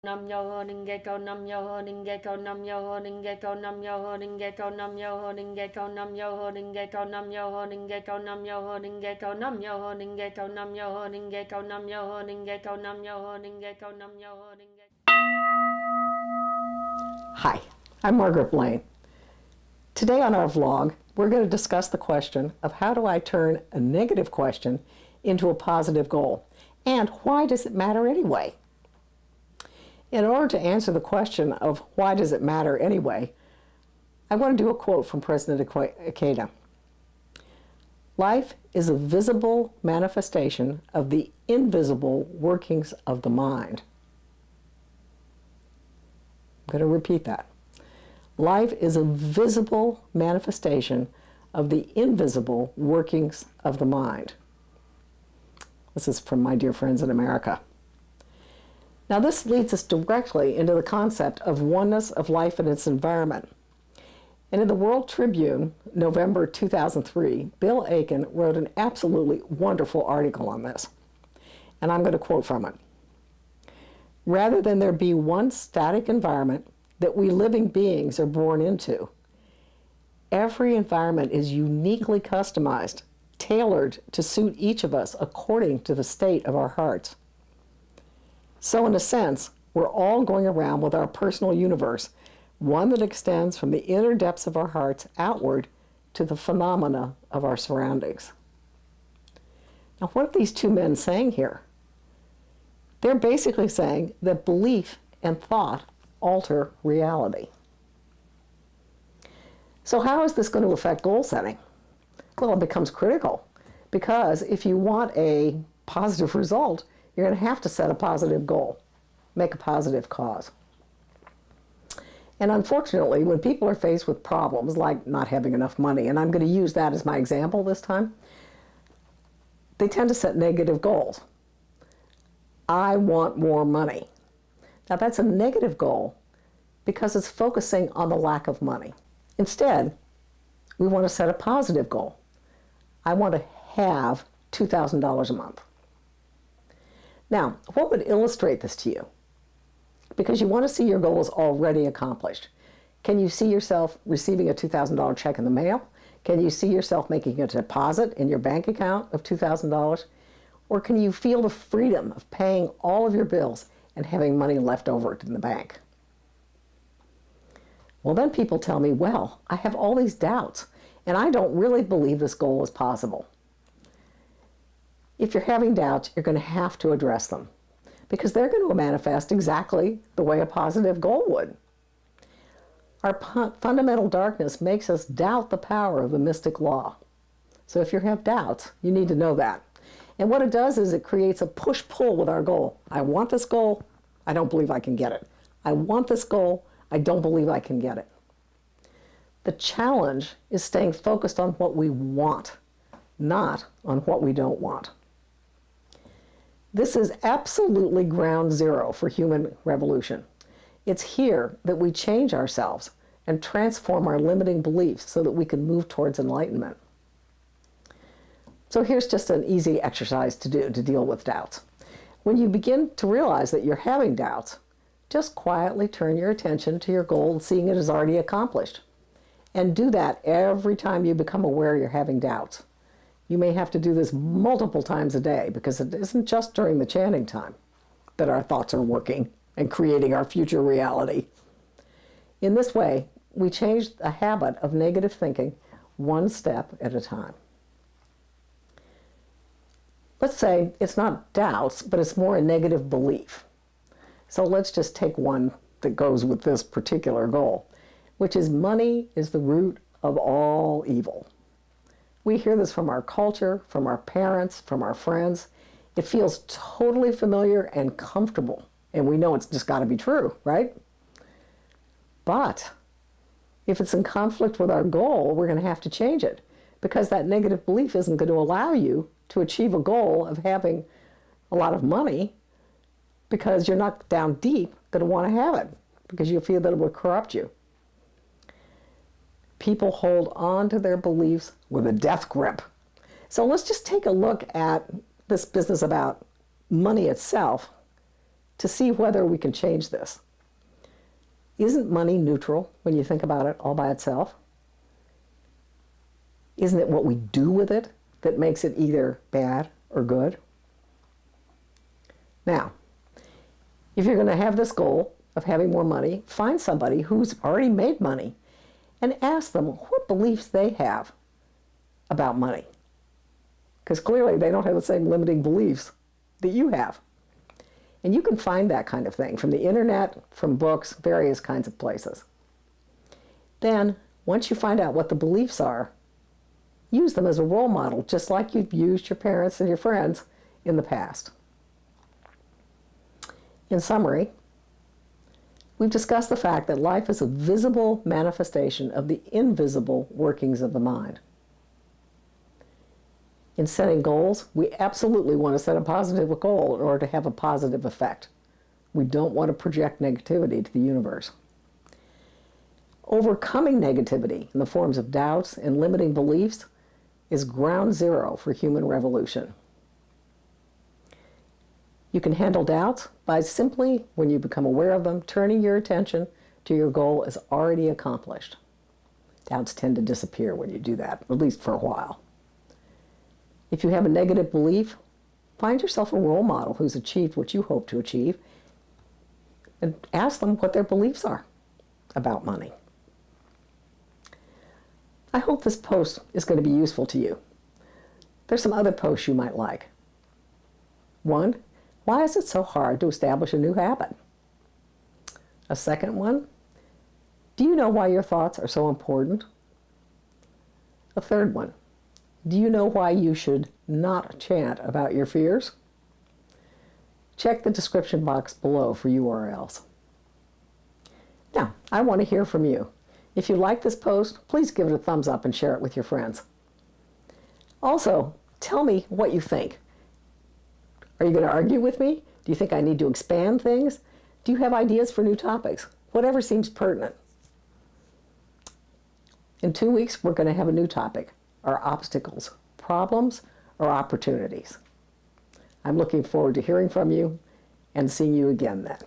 Nam yo ho ning ge cho nam yo ho ning ge cho nam yo ho ning ge cho nam yo ho ning ge cho nam yo ho ning ge cho nam yo ho ning ge cho nam yo ho ning ge cho nam yo ho ning ge cho nam yo ho ning ge cho nam yo ho ning ge cho nam yo ho ning ge cho nam yo ho ning ge cho nam yo ho ning ge. Hi, I'm Margaret Blaine. Today on our vlog, we're going to discuss the question of how do I turn a negative question into a positive goal, and why does it matter anyway? In order to answer the question of why does it matter anyway, I want to do a quote from President Ikeda. Life is a visible manifestation of the invisible workings of the mind. I'm going to repeat that. Life is a visible manifestation of the invisible workings of the mind. This is from my dear friends in America. Now this leads us directly into the concept of oneness of life and its environment. And in the World Tribune, November 2003, Bill Aiken wrote an absolutely wonderful article on this. And I'm going to quote from it. Rather than there be one static environment that we living beings are born into, every environment is uniquely customized, tailored to suit each of us according to the state of our hearts. So in a sense, we're all going around with our personal universe, one that extends from the inner depths of our hearts outward to the phenomena of our surroundings. Now, what are these two men saying here? They're basically saying that belief and thought alter reality. So how is this going to affect goal setting? Well, it becomes critical, because if you want a positive result, you're going to have to set a positive goal, make a positive cause. And unfortunately, when people are faced with problems like not having enough money, and I'm going to use that as my example this time, they tend to set negative goals. I want more money. Now that's a negative goal because it's focusing on the lack of money. Instead, we want to set a positive goal. I want to have $2,000 a month. Now, what would illustrate this to you? Because you want to see your goals already accomplished. Can you see yourself receiving a $2,000 check in the mail? Can you see yourself making a deposit in your bank account of $2,000? Or can you feel the freedom of paying all of your bills and having money left over in the bank? Well, then people tell me, well, I have all these doubts, and I don't really believe this goal is possible. If you're having doubts, you're going to have to address them, because they're going to manifest exactly the way a positive goal would. Our fundamental darkness makes us doubt the power of the mystic law. So if you have doubts, you need to know that. And what it does is it creates a push-pull with our goal. I want this goal, I don't believe I can get it. I want this goal, I don't believe I can get it. The challenge is staying focused on what we want, not on what we don't want. This is absolutely ground zero for human revolution. It's here that we change ourselves and transform our limiting beliefs so that we can move towards enlightenment. So here's just an easy exercise to do to deal with doubts. When you begin to realize that you're having doubts, just quietly turn your attention to your goal and seeing it as already accomplished. And do that every time you become aware you're having doubts. You may have to do this multiple times a day, because it isn't just during the chanting time that our thoughts are working and creating our future reality. In this way, we change a habit of negative thinking one step at a time. Let's say it's not doubts, but it's more a negative belief. So let's just take one that goes with this particular goal, which is money is the root of all evil. We hear this from our culture, from our parents, from our friends. It feels totally familiar and comfortable, and we know it's just got to be true, right? But if it's in conflict with our goal, we're going to have to change it, because that negative belief isn't going to allow you to achieve a goal of having a lot of money, because you're not down deep going to want to have it, because you feel that it will corrupt you. People hold on to their beliefs with a death grip. So let's just take a look at this business about money itself to see whether we can change this. Isn't money neutral when you think about it all by itself? Isn't it what we do with it that makes it either bad or good? Now, if you're going to have this goal of having more money, find somebody who's already made money and ask them what beliefs they have about money. Because clearly they don't have the same limiting beliefs that you have. And you can find that kind of thing from the internet, from books, various kinds of places. Then, once you find out what the beliefs are, use them as a role model, just like you've used your parents and your friends in the past. In summary, we've discussed the fact that life is a visible manifestation of the invisible workings of the mind. In setting goals, we absolutely want to set a positive goal in order to have a positive effect. We don't want to project negativity to the universe. Overcoming negativity in the forms of doubts and limiting beliefs is ground zero for human revolution. You can handle doubts by simply, when you become aware of them, turning your attention to your goal as already accomplished. Doubts tend to disappear when you do that, at least for a while. If you have a negative belief, find yourself a role model who's achieved what you hope to achieve and ask them what their beliefs are about money. I hope this post is going to be useful to you. There's some other posts you might like. 1, why is it so hard to establish a new habit? A second one, do you know why your thoughts are so important? A third one, do you know why you should not chant about your fears? Check the description box below for URLs. Now, I want to hear from you. If you like this post, please give it a thumbs up and share it with your friends. Also, tell me what you think. Are you going to argue with me? Do you think I need to expand things? Do you have ideas for new topics? Whatever seems pertinent. In 2 weeks, we're going to have a new topic. Are obstacles problems or opportunities? I'm looking forward to hearing from you and seeing you again then.